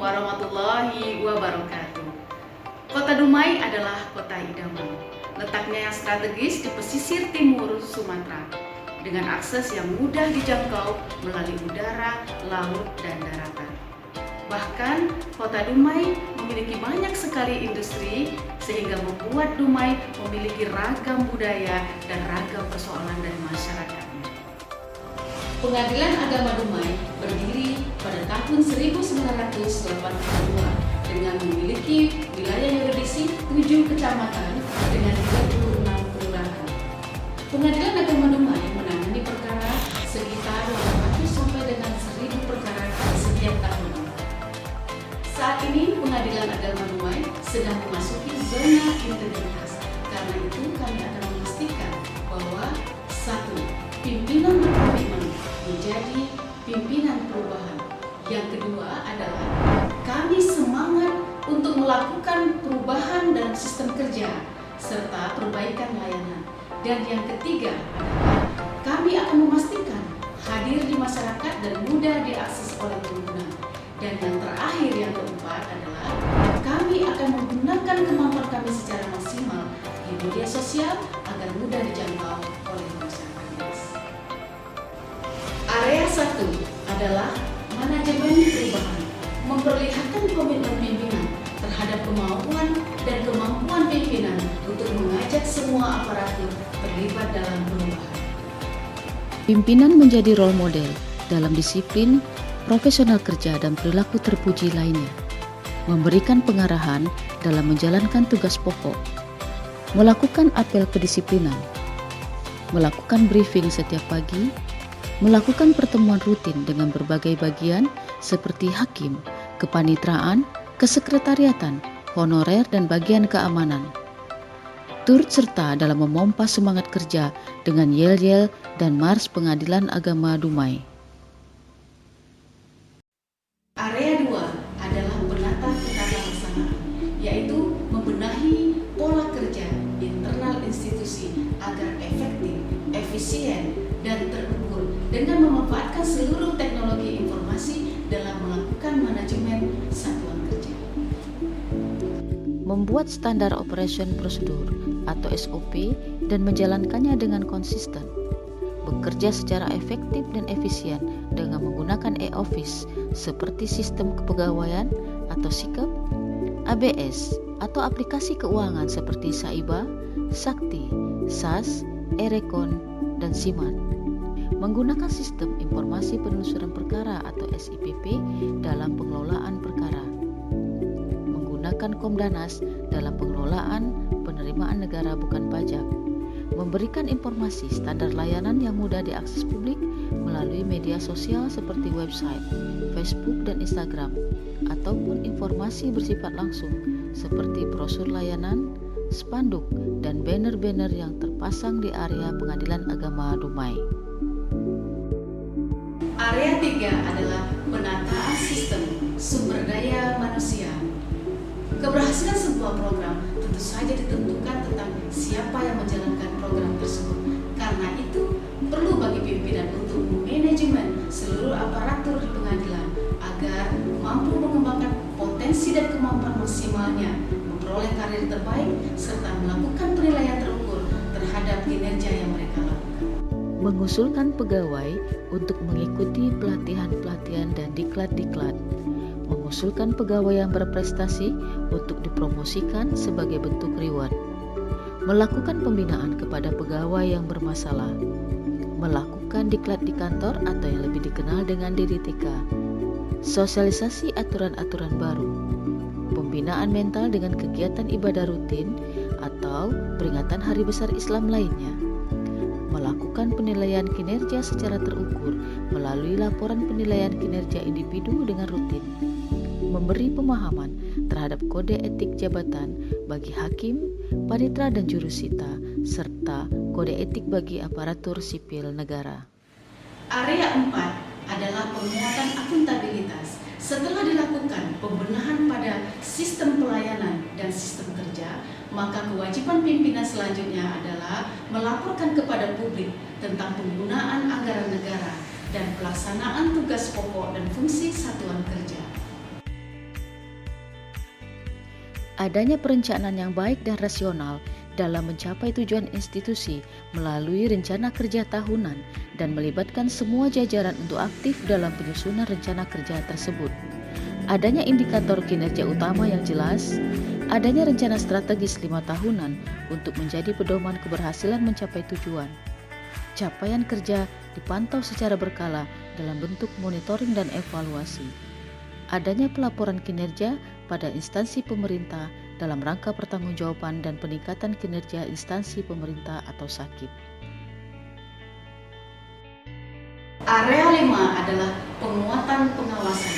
warahmatullahi wabarakatuh. Kota Dumai adalah kota idaman. Letaknya yang strategis di pesisir timur Sumatera, dengan akses yang mudah dijangkau melalui udara, laut, dan daratan. Bahkan, kota Dumai memiliki banyak sekali industri sehingga membuat Dumai memiliki ragam budaya dan ragam persoalan dari masyarakatnya. Pengadilan Agama Dumai berdiri pada tahun 1982 dengan memiliki wilayah yurisdiksi 7 kecamatan dengan 36 kelurahan. Pengadilan Agama Dumai menangani perkara sekitar 800 sampai dengan 1000 perkara setiap tahun. Saat ini Pengadilan Agama Dumai sedang memasuki zona integritas. Karena itu kami akan memastikan bahwa 1. Pimpinan berkomitmen menjadi pimpinan perubahan. Yang kedua adalah kami semangat untuk melakukan perubahan dalam sistem kerja serta perbaikan layanan. Dan yang ketiga adalah kami akan memastikan hadir di masyarakat dan mudah diakses oleh pengguna. Dan yang terakhir yang keempat adalah kami akan menggunakan kemampuan kami secara maksimal di media sosial agar mudah dijangkau oleh masyarakat. Area 1 adalah manajemen perubahan, memperlihatkan komitmen pimpinan terhadap kemauan dan kemampuan pimpinan untuk mengajak semua aparatur terlibat dalam perubahan. Pimpinan menjadi role model dalam disiplin, profesional kerja dan perilaku terpuji lainnya, memberikan pengarahan dalam menjalankan tugas pokok, melakukan apel kedisiplinan, melakukan briefing setiap pagi, melakukan pertemuan rutin dengan berbagai bagian seperti hakim, kepanitraan, kesekretariatan, honorer, dan bagian keamanan. Turut serta dalam memompa semangat kerja dengan yel-yel dan mars Pengadilan Agama Dumai. Area 2 adalah menata tata laksana, yaitu membenahi pola kerja internal institusi agar efektif, efisien, dan terukur dengan memanfaatkan seluruh teknologi informasi dalam melakukan manajemen satuan kerja. Membuat standar operation prosedur atau SOP dan menjalankannya dengan konsisten. Bekerja secara efektif dan efisien dengan menggunakan e-office seperti sistem kepegawaian atau SIKEP, ABS atau aplikasi keuangan seperti Saiba, Sakti, SAS, Erekon, dan Siman. Menggunakan sistem informasi penelusuran perkara atau SIPP dalam pengelolaan perkara. Menggunakan Komdanas dalam pengelolaan penerimaan negara bukan pajak. Memberikan informasi standar layanan yang mudah diakses publik melalui media sosial seperti website, Facebook, dan Instagram, ataupun informasi bersifat langsung seperti brosur layanan, spanduk, dan banner-banner yang terpasang di area Pengadilan Agama Dumai. Area 3 adalah penataan sistem sumber daya manusia. Keberhasilan sebuah program tentu saja ditentukan tentang siapa yang menjalankan program tersebut. Karena itu, perlu bagi pimpinan untuk manajemen seluruh aparatur di pengadilan agar mampu mengembangkan potensi dan kemampuan maksimalnya, memperoleh karir terbaik, serta melakukan penilaian terukur terhadap kinerja yang mereka lakukan. Mengusulkan pegawai untuk mengikuti pelatihan-pelatihan dan diklat-diklat. Mengusulkan pegawai yang berprestasi untuk dipromosikan sebagai bentuk reward. Melakukan pembinaan kepada pegawai yang bermasalah. Melakukan diklat di kantor atau yang lebih dikenal dengan DDTK. Sosialisasi aturan-aturan baru. Pembinaan mental dengan kegiatan ibadah rutin atau peringatan hari besar Islam lainnya. Melakukan penilaian kinerja secara terukur melalui laporan penilaian kinerja individu dengan rutin. Memberi pemahaman terhadap kode etik jabatan bagi hakim, panitera, dan jurusita, serta kode etik bagi aparatur sipil negara. Area 4 adalah penguatan akuntabilitas. Setelah dilakukan pembenahan pada sistem pelayanan dan sistem kerja, maka kewajiban pimpinan selanjutnya adalah melaporkan kepada publik tentang penggunaan anggaran negara dan pelaksanaan tugas pokok dan fungsi satuan kerja. Adanya perencanaan yang baik dan rasional dalam mencapai tujuan institusi melalui rencana kerja tahunan dan melibatkan semua jajaran untuk aktif dalam penyusunan rencana kerja tersebut. Adanya indikator kinerja utama yang jelas, adanya rencana strategis 5 tahunan untuk menjadi pedoman keberhasilan mencapai tujuan. Capaian kerja dipantau secara berkala dalam bentuk monitoring dan evaluasi. Adanya pelaporan kinerja pada instansi pemerintah dalam rangka pertanggungjawaban dan peningkatan kinerja instansi pemerintah atau SAKIP. Area 5 adalah penguatan pengawasan.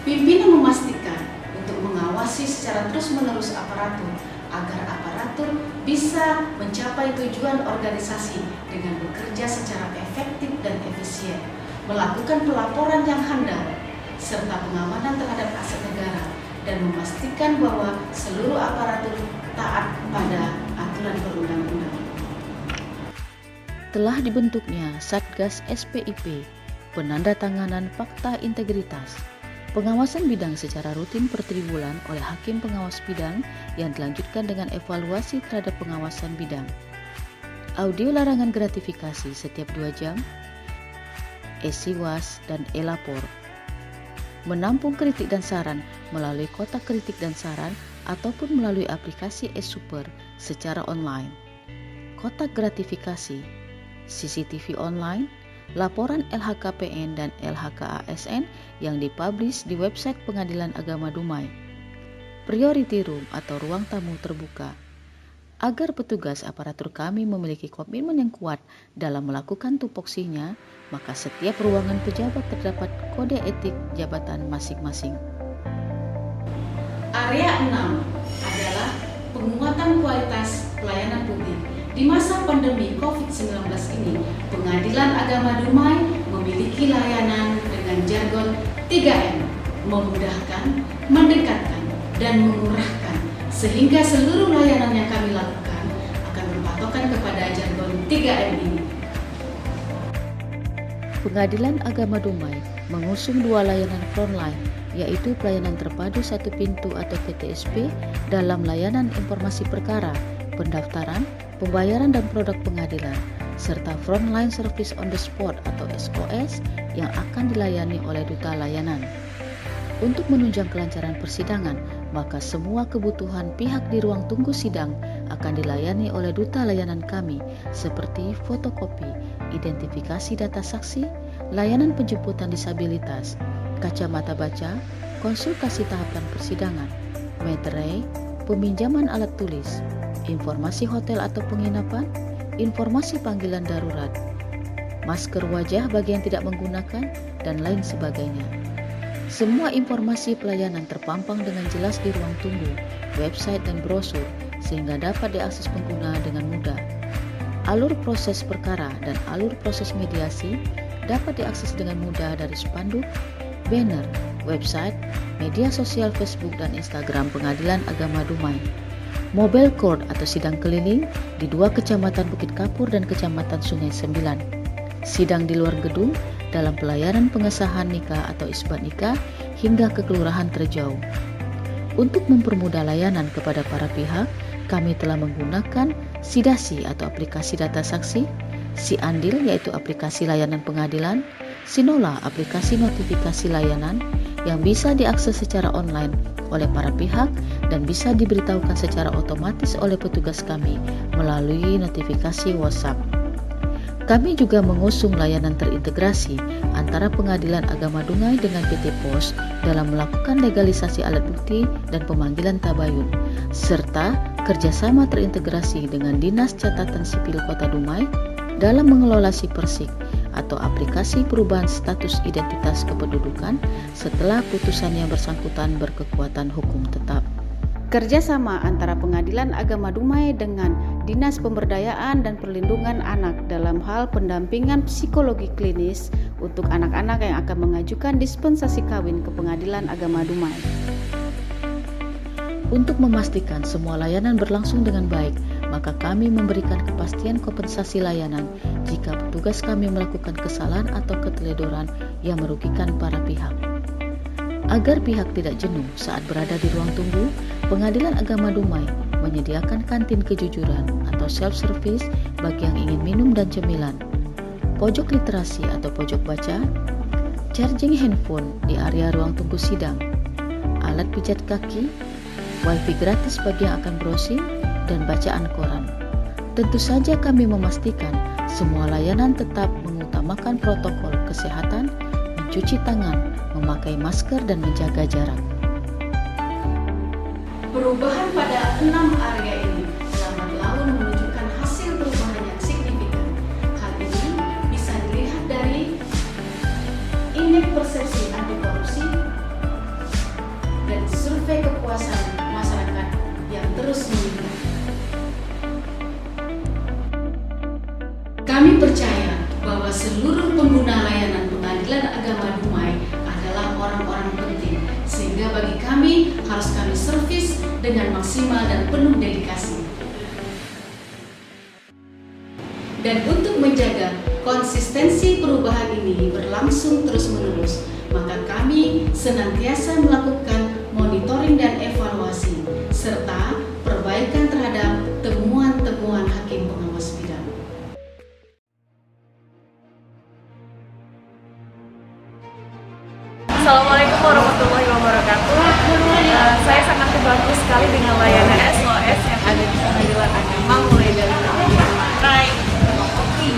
Pimpinan memastikan untuk mengawasi secara terus-menerus aparatur agar aparatur bisa mencapai tujuan organisasi dengan bekerja secara efektif dan efisien, melakukan pelaporan yang handal, serta pengamanan terhadap aset negara dan memastikan bahwa seluruh aparatur taat pada aturan perundang-undangan. Telah dibentuknya Satgas SPIP, penandatanganan fakta integritas, pengawasan bidang secara rutin per triwulan oleh hakim pengawas bidang yang dilanjutkan dengan evaluasi terhadap pengawasan bidang. Audio larangan gratifikasi setiap 2 jam, e-siwas dan e-lapor. Menampung kritik dan saran melalui kotak kritik dan saran ataupun melalui aplikasi e-super secara online. Kotak gratifikasi, CCTV online, laporan LHKPN dan LHKASN yang dipublish di website Pengadilan Agama Dumai. Priority room atau ruang tamu terbuka. Agar petugas aparatur kami memiliki komitmen yang kuat dalam melakukan tupoksinya, maka setiap ruangan pejabat terdapat kode etik jabatan masing-masing. Area 6 adalah penguatan kualitas pelayanan publik. Di masa pandemi COVID-19 ini, Pengadilan Agama Dumai memiliki layanan dengan jargon 3M, memudahkan, mendekatkan, dan memurahkan, sehingga seluruh layanan yang kami lakukan akan berpatokan kepada jargon 3M ini. Pengadilan Agama Dumai mengusung 2 layanan frontline, yaitu pelayanan terpadu 1 pintu atau PTSP dalam layanan informasi perkara, pendaftaran, pembayaran dan produk pengadilan, serta Frontline Service on the Spot atau SOS yang akan dilayani oleh duta layanan. Untuk menunjang kelancaran persidangan, maka semua kebutuhan pihak di ruang tunggu sidang akan dilayani oleh duta layanan kami seperti fotokopi, identifikasi data saksi, layanan penjemputan disabilitas, kacamata baca, konsultasi tahapan persidangan, materai, peminjaman alat tulis, informasi hotel atau penginapan, informasi panggilan darurat, masker wajah bagi yang tidak menggunakan, dan lain sebagainya. Semua informasi pelayanan terpampang dengan jelas di ruang tunggu, website dan brosur sehingga dapat diakses pengguna dengan mudah. Alur proses perkara dan alur proses mediasi dapat diakses dengan mudah dari spanduk, banner, website, media sosial Facebook dan Instagram Pengadilan Agama Dumai. Mobile court atau sidang keliling di 2 kecamatan Bukit Kapur dan kecamatan Sungai Sembilan. Sidang di luar gedung dalam pelayanan pengesahan nikah atau isbat nikah hingga ke kelurahan terjauh. Untuk mempermudah layanan kepada para pihak, kami telah menggunakan Sidasi atau aplikasi data saksi, Siandil yaitu aplikasi layanan pengadilan, Sinola aplikasi notifikasi layanan yang bisa diakses secara online oleh para pihak dan bisa diberitahukan secara otomatis oleh petugas kami melalui notifikasi WhatsApp. Kami juga mengusung layanan terintegrasi antara Pengadilan Agama Dumai dengan PT Pos dalam melakukan legalisasi alat bukti dan pemanggilan tabayun, serta kerjasama terintegrasi dengan Dinas Catatan Sipil Kota Dumai dalam mengelola SIPersik atau aplikasi perubahan status identitas kependudukan setelah putusan yang bersangkutan berkekuatan hukum tetap. Kerjasama antara Pengadilan Agama Dumai dengan Dinas Pemberdayaan dan Perlindungan Anak dalam hal pendampingan psikologi klinis untuk anak-anak yang akan mengajukan dispensasi kawin ke Pengadilan Agama Dumai. Untuk memastikan semua layanan berlangsung dengan baik, maka kami memberikan kepastian kompensasi layanan jika petugas kami melakukan kesalahan atau keteledoran yang merugikan para pihak. Agar pihak tidak jenuh saat berada di ruang tunggu, Pengadilan Agama Dumai menyediakan kantin kejujuran atau self-service bagi yang ingin minum dan cemilan, pojok literasi atau pojok baca, charging handphone di area ruang tunggu sidang, alat pijat kaki, wifi gratis bagi yang akan browsing, dan bacaan koran. Tentu saja kami memastikan semua layanan tetap mengutamakan protokol kesehatan, mencuci tangan, memakai masker, dan menjaga jarak. Perubahan pada 6 area ini lambat laun menunjukkan hasil perubahan yang signifikan. Hal ini bisa dilihat dari indeks persepsi anti korupsi dan survei kepuasan masyarakat yang terus meningkat. Kami percaya bahwa seluruh pengguna layanan Pengadilan Agama Dumai adalah orang-orang penting, sehingga bagi kami harus kami servis dengan maksimal dan penuh dedikasi. Dan untuk menjaga konsistensi perubahan ini berlangsung terus-menerus, maka kami senantiasa melakukan monitoring dan evaluasi, serta perbaikan terhadap temuan-temuan hakim pengawas bidang. Assalamualaikum warahmatullahi wabarakatuh. Saya sangat terbantu sekali dengan layanan SOS yang ada di Pengadilan Agama, mulai dari Rai, kopi,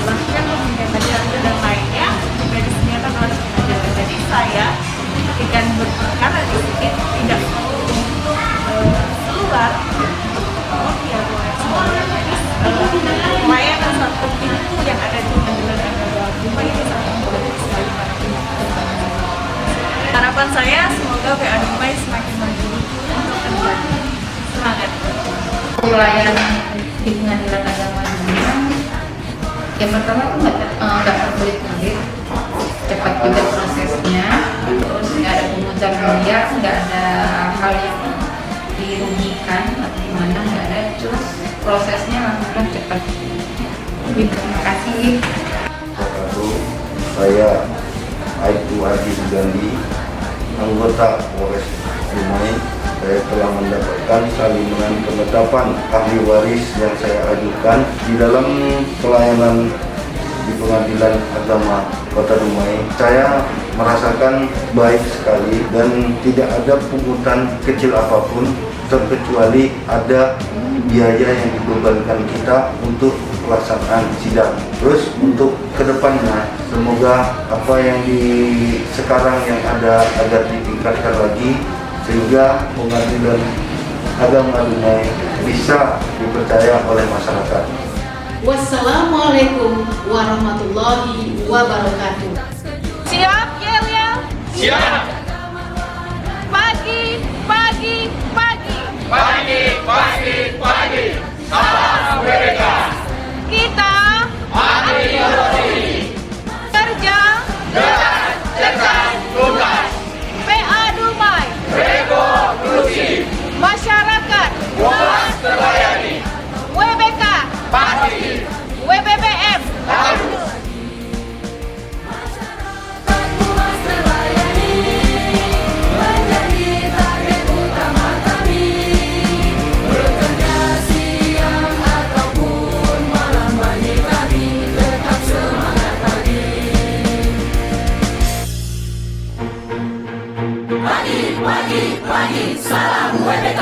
bahkan pemilihan janda dan lainnya juga disediakan oleh pengacara. Jadi saya ketika berperkara di sini tidak perlu untuk keluar kopi atau semuanya. Jadi layanan satu pintu yang ada di Pengadilan Agama Dumai ini sangat membantu sekali para pihak. Harapan saya semoga PA Dumai semakin maju untuk kedepannya. Semangat. Pelayanan di Pengadilan Agama Dumai yang pertama tuh nggak terbelit-belit, cepat juga prosesnya, terus nggak ada pungutan biaya, nggak ada hal yang dirugikan atau gimana, nggak ada, terus prosesnya langsung cepat. Terima kasih. Saya Aibtu Haji Sugandi, anggota Polres Dumai. Saya telah mendapatkan salinan penetapan ahli waris yang saya ajukan di dalam pelayanan di Pengadilan Agama Kota Dumai. Saya merasakan baik sekali dan tidak ada pungutan kecil apapun, terkecuali ada biaya yang dibebankan kita untuk pelaksanaan sidang. Terus untuk kedepannya, semoga apa yang sekarang yang ada agar ditingkatkan lagi, sehingga Pengadilan Agama Dumai bisa dipercaya oleh masyarakat. Wassalamualaikum warahmatullahi wabarakatuh. Siap, yel-yel? Siap! Pagi, pagi, pagi. Pagi, pagi, pagi. Salam mereka. Kita Ahli korupsi. kerja Dengan cerdas tuntas. PA Dumai. Revolusi. Masyarakat Puas terlayani. WBK Pasti. WBBM Harus. Pagi, pagi, salam WBK.